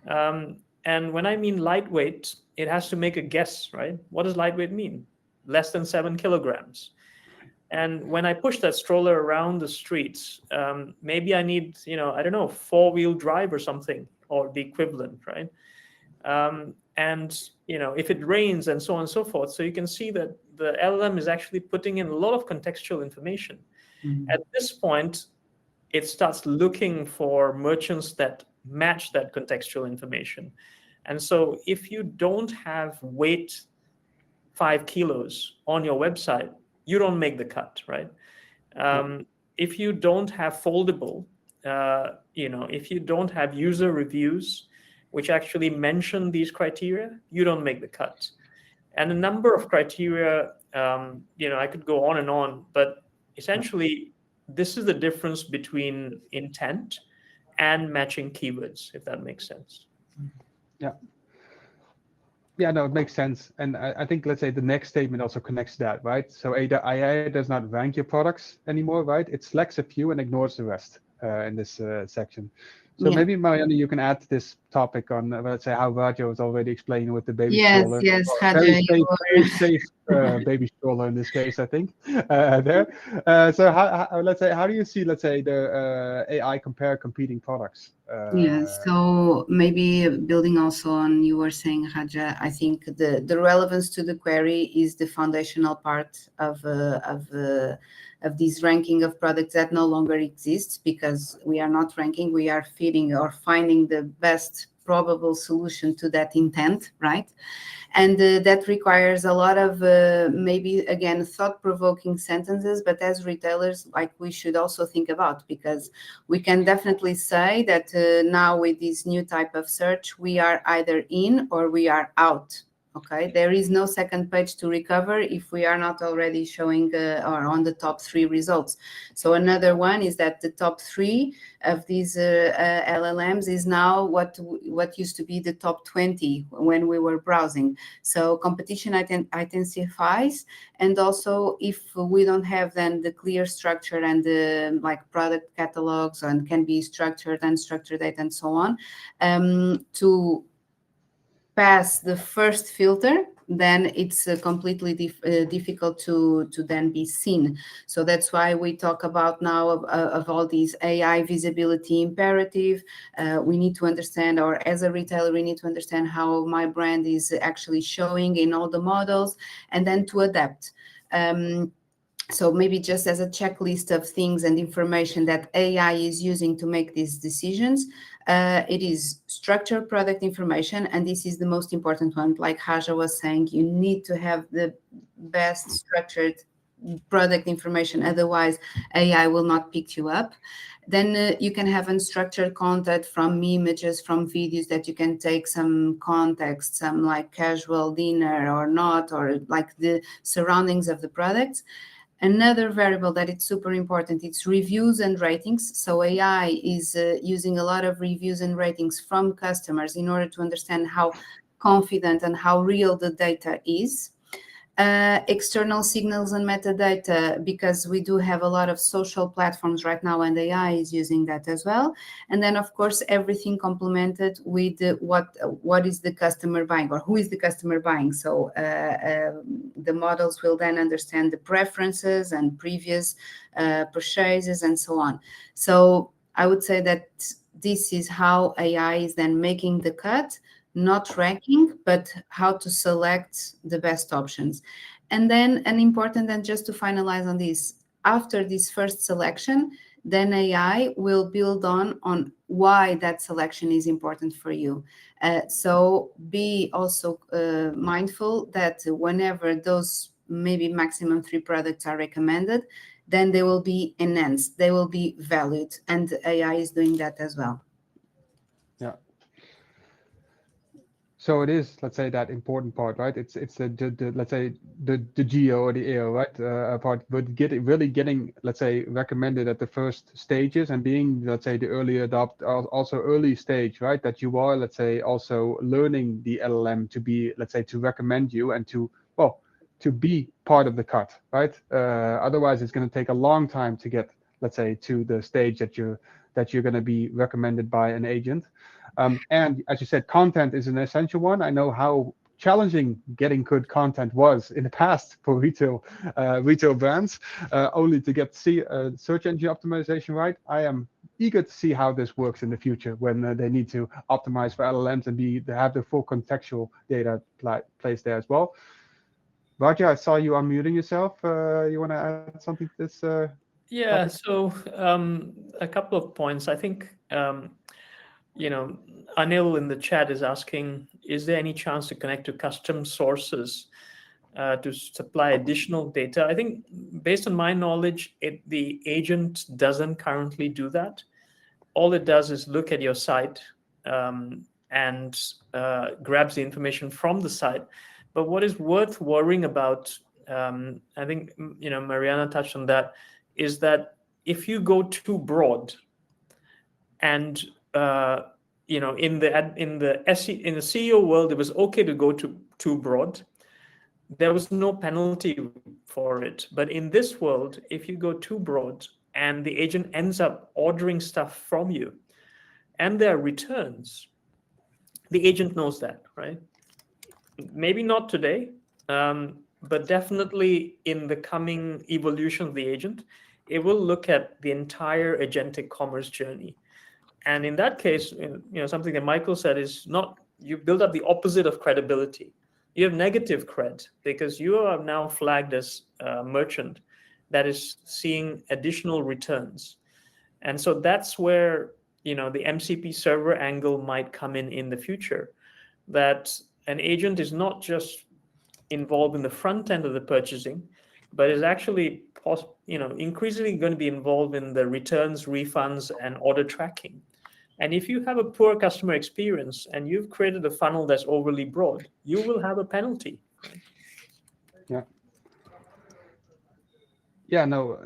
And when I mean lightweight, it has to make a guess, right? What does lightweight mean? Less than 7 kilograms. And when I push that stroller around the streets, maybe I need, four-wheel drive or something, or the equivalent, right? And if it rains and so on and so forth. So you can see that the LLM is actually putting in a lot of contextual information. Mm-hmm. At this point, it starts looking for merchants that match that contextual information. And so if you don't have weight 5 kilos on your website, you don't make the cut, right? If you don't have foldable, if you don't have user reviews, which actually mention these criteria, you don't make the cut. And a number of criteria, I could go on and on, but essentially, this is the difference between intent and matching keywords, if that makes sense. Yeah. Yeah, no, it makes sense. And I think, let's say, the next statement also connects to that, right? So AI does not rank your products anymore, right? It selects a few and ignores the rest in this section. So maybe, Mariana, you can add this topic on, let's say, how Raja was already explaining with the baby stroller. Yes, very safe baby stroller in this case, I think. There. So how do you see, let's say, the AI compare competing products? So maybe building also on you were saying, Raja, I think the relevance to the query is the foundational part of this ranking of products that no longer exists, because we are not ranking, we are feeding or finding the best probable solution to that intent, right? And that requires a lot of maybe, again, thought-provoking sentences, but as retailers, we should also think about, because we can definitely say that now with this new type of search, we are either in or we are out. Okay, there is no second page to recover if we are not already showing or on the top 3 results. So another one is that the top 3 of these LLMs is now what used to be the top 20 when we were browsing. So competition intensifies, and also if we don't have then the clear structure and the product catalogs and can be structured, unstructured data and so on, to pass the first filter, then it's completely difficult to then be seen. So that's why we talk about now of all these AI visibility imperative. We need to understand, or as a retailer, we need to understand how my brand is actually showing in all the models, and then to adapt. So maybe just as a checklist of things and information that AI is using to make these decisions, it is structured product information, and this is the most important one. Like Raja was saying, you need to have the best structured product information, otherwise AI will not pick you up. Then you can have unstructured content from images, from videos that you can take some context, some like casual dinner or not, or like the surroundings of the products. Another variable that it's super important, it's reviews and ratings. So AI is using a lot of reviews and ratings from customers in order to understand how confident and how real the data is. External signals and metadata, because we do have a lot of social platforms right now, and AI is using that as well. And then, of course, everything complemented with what is the customer buying, or who is the customer buying. So the models will then understand the preferences and previous purchases and so on. So I would say that this is how AI is then making the cut, not ranking, but how to select the best options. And then an important, and just to finalize on this, after this first selection, then AI will build on why that selection is important for you. So be also mindful that whenever those maybe maximum 3 products are recommended, then they will be enhanced, they will be valued, and AI is doing that as well. Yeah. So it is, let's say, that important part, right? It's the let's say the geo or the AO, right? Part, but really getting, let's say, recommended at the first stages, and being, let's say, the early adopt, also early stage, right? That you are, let's say, also learning the LLM to be, let's say, to recommend you and to, well, to be part of the cut, right? Otherwise, it's going to take a long time to get, let's say, to the stage that you're going to be recommended by an agent. And as you said, content is an essential one. I know how challenging getting good content was in the past for retail brands, only to get search engine optimization right. I am eager to see how this works in the future when they need to optimize for LLMs and have the full contextual data placed there as well. Raja, I saw you unmuting yourself. You want to add something to this? Yeah, topic? so a couple of points. I think Anil in the chat is asking, is there any chance to connect to custom sources to supply additional data? I think based on my knowledge, the agent doesn't currently do that. All it does is look at your site and grabs the information from the site. But what is worth worrying about, I think Mariana touched on that, is that if you go too broad, and in the CEO world, it was okay to go too broad. There was no penalty for it. But in this world, if you go too broad and the agent ends up ordering stuff from you, and there are returns, the agent knows that, right? Maybe not today, but definitely in the coming evolution of the agent, it will look at the entire agentic commerce journey. And in that case, something that Michael said is not, you build up the opposite of credibility. You have negative cred because you are now flagged as a merchant that is seeing additional returns. And so that's where, the MCP server angle might come in the future, that an agent is not just involved in the front end of the purchasing, but is actually increasingly going to be involved in the returns, refunds, and order tracking. And if you have a poor customer experience and you've created a funnel that's overly broad, you will have a penalty. Right? Yeah. Yeah, no,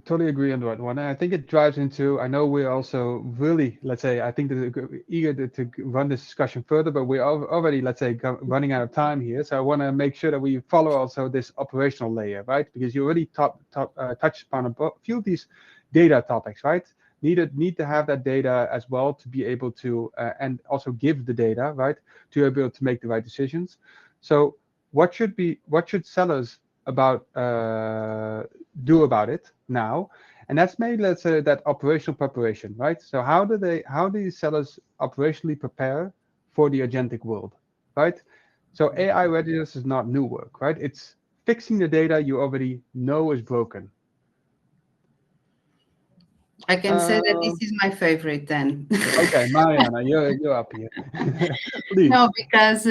totally agree on that one. And I think it drives into, I know we're also really, let's say, I think that eager to run this discussion further, but we're already, let's say, running out of time here. So I want to make sure that we follow also this operational layer, right? Because you already touched upon a few of these data topics, right? Need to have that data as well to be able to, and also give the data, right? To be able to make the right decisions. So what should sellers do about it now? And that's maybe, let's say, that operational preparation, right? So how do these sellers operationally prepare for the agentic world, right? So AI readiness is not new work, right? It's fixing the data you already know is broken. I can say that this is my favorite then. Okay, Mariana, you're up here. Please. No, because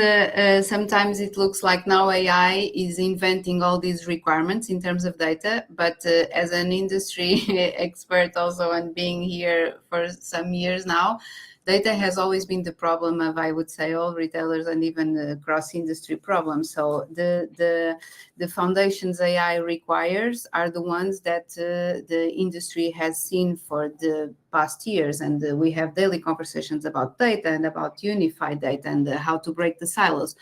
sometimes it looks like now AI is inventing all these requirements in terms of data, but as an industry expert also and being here for some years now, data has always been the problem of, I would say, all retailers and even the cross-industry problems. So the foundations AI requires are the ones that the industry has seen for the past years, and we have daily conversations about data and about unified data and how to break the silos.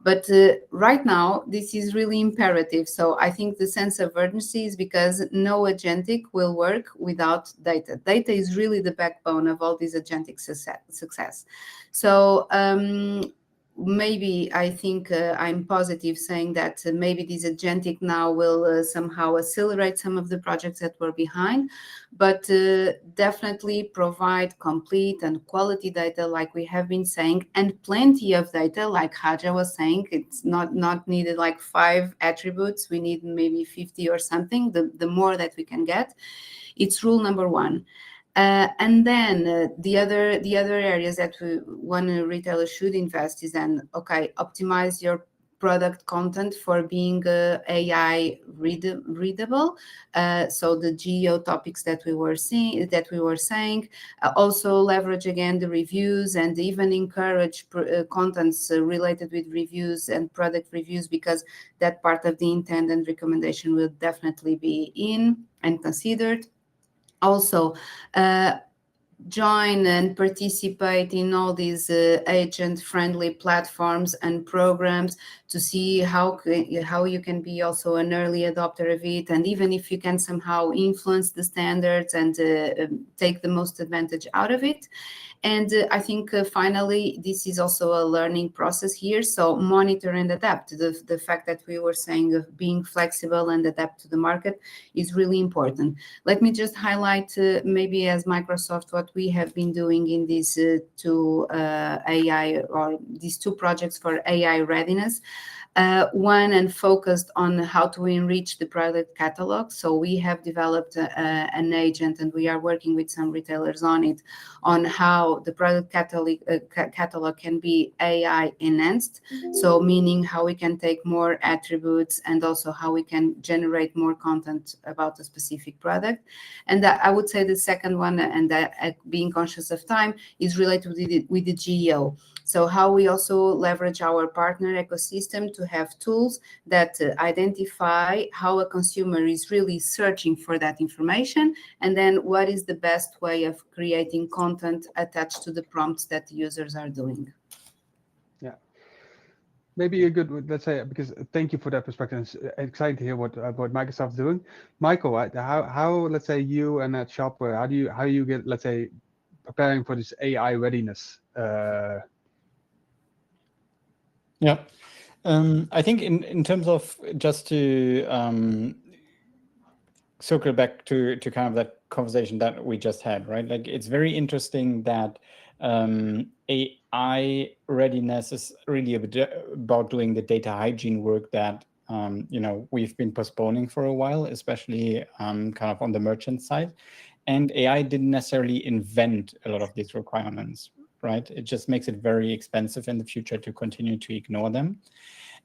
But right now, this is really imperative. So I think the sense of urgency is because no agentic will work without data. Data is really the backbone of all these agentic success. So maybe I think I'm positive saying that maybe this agentic now will somehow accelerate some of the projects that were behind, but definitely provide complete and quality data like we have been saying, and plenty of data like Raja was saying. It's not needed like 5 attributes, we need maybe 50 or something. The more that we can get, it's rule number 1. And then the other areas that one retailer should invest is then, okay, optimize your product content for being AI readable. So the geo topics that we were saying, also leverage again the reviews and even encourage contents related with reviews and product reviews, because that part of the intent and recommendation will definitely be in and considered. Also, join and participate in all these agent-friendly platforms and programs to see how you can be also an early adopter of it, and even if you can somehow influence the standards and take the most advantage out of it. And I think finally, this is also a learning process here. So monitor and adapt. The fact that we were saying of being flexible and adapt to the market is really important. Let me just highlight maybe as Microsoft what we have been doing in these two AI or these 2 projects for AI readiness. One and focused on how to enrich the product catalog. So we have developed an agent, and we are working with some retailers on it, on how the product catalog can be AI enhanced. So meaning how we can take more attributes and also how we can generate more content about a specific product. And I would say the second one, and that being conscious of time, is related with the geo. So how we also leverage our partner ecosystem to have tools that identify how a consumer is really searching for that information, and then what is the best way of creating content attached to the prompts that the users are doing. Yeah. Maybe a good, let's say, because thank you for that perspective. It's exciting to hear what Microsoft's doing. Michael, how let's say you and at Shopware, how do you get, let's say, preparing for this AI readiness? Yeah, I think in terms of, just to circle back to kind of that conversation that we just had, right? Like, it's very interesting that AI readiness is really about doing the data hygiene work that we've been postponing for a while, especially kind of on the merchant side. And AI didn't necessarily invent a lot of these requirements, right? It just makes it very expensive in the future to continue to ignore them.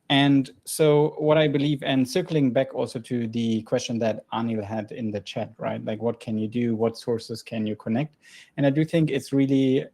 And so what I believe, and circling back also to the question that Anil had in the chat, right? Like, what can you do? What sources can you connect? And I do think it's really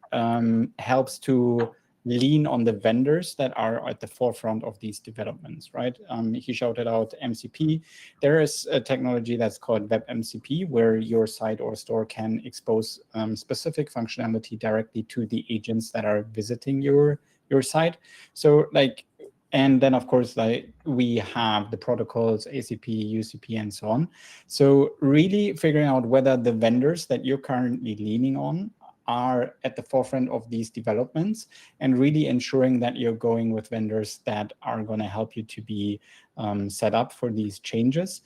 helps to lean on the vendors that are at the forefront of these developments, right? He shouted out MCP. There is a technology that's called Web MCP, where your site or store can expose specific functionality directly to the agents that are visiting your site. So like, and then of course, like, we have the protocols, ACP, UCP, and so on. So really figuring out whether the vendors that you're currently leaning on are at the forefront of these developments, and really ensuring that you're going with vendors that are going to help you to be set up for these changes.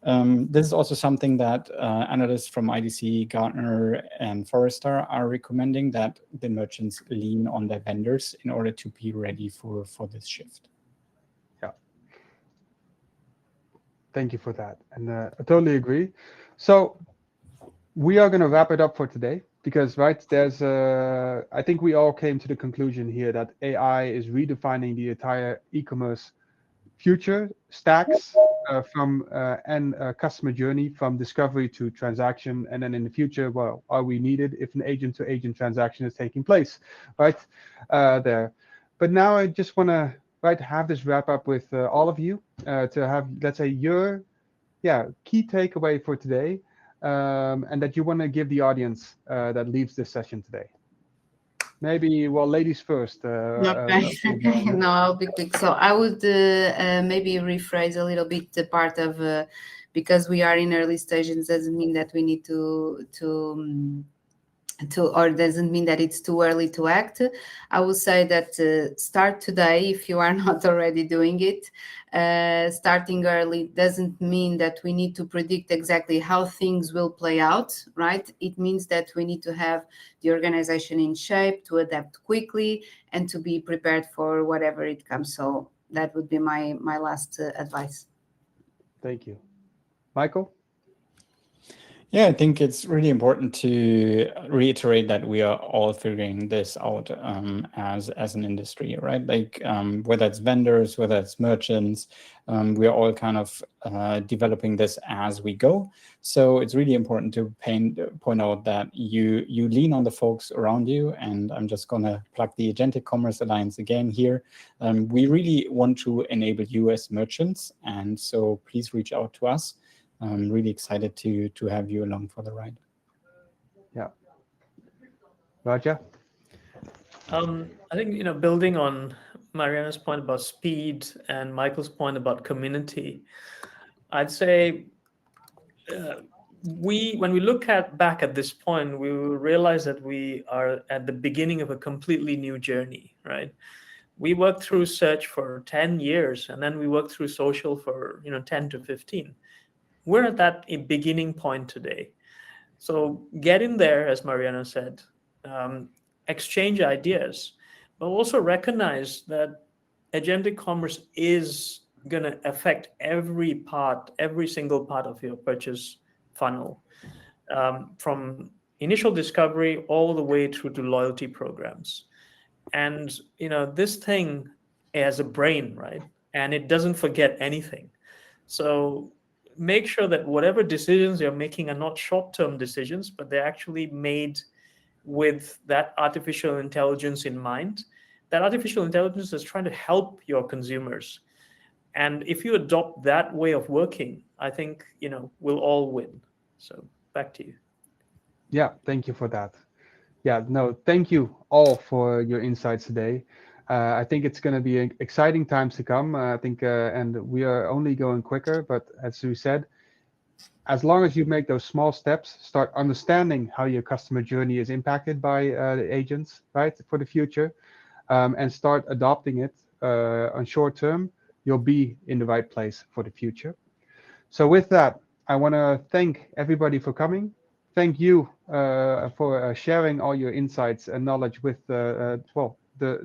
This is also something that analysts from IDC, Gartner, and Forrester are recommending, that the merchants lean on their vendors in order to be ready for this shift. Yeah. Thank you for that. And I totally agree. So we are going to wrap it up for today because, right, there's, I think we all came to the conclusion here that AI is redefining the entire e-commerce future stacks from customer journey from discovery to transaction, and then in the future, well, are we needed if an agent-to-agent transaction is taking place, right there. But now I just want to have this wrap up with all of you to have, let's say, your key takeaway for today, and that you want to give the audience that leaves this session today. Maybe, well, ladies first. Okay. No, I'll be quick. So I would maybe rephrase a little bit the part of because we are in early stages doesn't mean that we need to or doesn't mean that it's too early to act. I would say that start today if you are not already doing it. Starting early doesn't mean that we need to predict exactly how things will play out, right? It means that we need to have the organization in shape to adapt quickly and to be prepared for whatever it comes. So that would be my last advice. Thank you. Michael? Yeah, I think it's really important to reiterate that we are all figuring this out as an industry, right? Like whether it's vendors, whether it's merchants, we are all kind of developing this as we go. So it's really important to point out that you lean on the folks around you. And I'm just going to plug the Agentic Commerce Alliance again here. We really want to enable you as merchants. And so please reach out to us. I'm really excited to have you along for the ride. Yeah. Raja? I think, building on Mariana's point about speed and Michael's point about community, I'd say when we look back at this point, we will realize that we are at the beginning of a completely new journey, right? We worked through search for 10 years, and then we worked through social for 10 to 15. We're at that beginning point today. So get in there, as Mariana said, exchange ideas, but also recognize that agentic commerce is going to affect every single part of your purchase funnel, from initial discovery all the way through to loyalty programs. And, this thing has a brain, right? And it doesn't forget anything. So make sure that whatever decisions you're making are not short-term decisions, but they're actually made with that artificial intelligence in mind. That artificial intelligence is trying to help your consumers. And if you adopt that way of working, I think, we'll all win. So back to you. Yeah, thank you for that. Yeah, no, thank you all for your insights today. I think it's going to be exciting times to come. I think, and we are only going quicker. But as we said, as long as you make those small steps, start understanding how your customer journey is impacted by the agents, right, for the future, and start adopting it on short term, you'll be in the right place for the future. So with that, I want to thank everybody for coming. Thank you for sharing all your insights and knowledge with the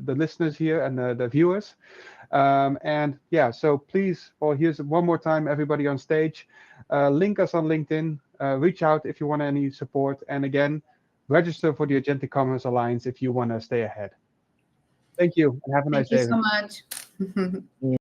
listeners here and the viewers. And yeah, so please, here's one more time, everybody on stage, link us on LinkedIn, reach out if you want any support. And again, register for the Agentic Commerce Alliance if you want to stay ahead. Thank you and have a nice day. Thank you so much.